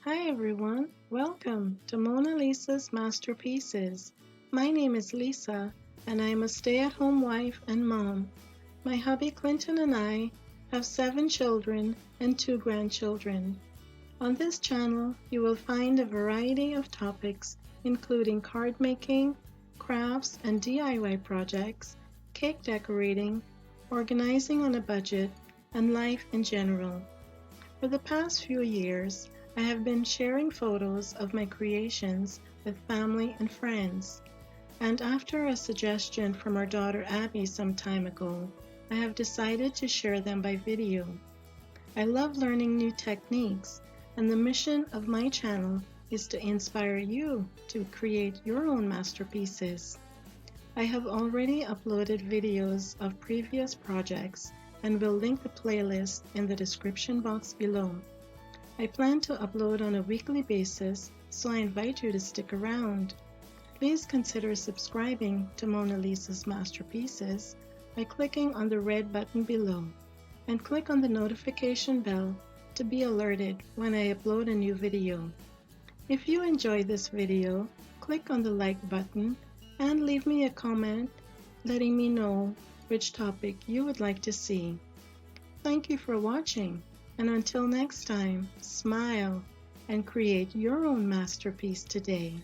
Hi everyone, welcome to Mona Lisa's Masterpieces. My name is Lisa and I am a stay-at-home wife and mom. My hubby Clinton and I have 7 children and 2 grandchildren. On this channel, you will find a variety of topics including card making, crafts and DIY projects, cake decorating, organizing on a budget, and life in general. For the past few years, I have been sharing photos of my creations with family and friends, and after a suggestion from our daughter Abby some time ago, I have decided to share them by video. I love learning new techniques, and the mission of my channel is to inspire you to create your own masterpieces. I have already uploaded videos of previous projects and will link the playlist in the description box below. I plan to upload on a weekly basis, so I invite you to stick around. Please consider subscribing to Mona Lisa's Masterpieces by clicking on the red button below and click on the notification bell to be alerted when I upload a new video. If you enjoyed this video, click on the like button and leave me a comment letting me know which topic you would like to see. Thank you for watching, and until next time, smile and create your own masterpiece today.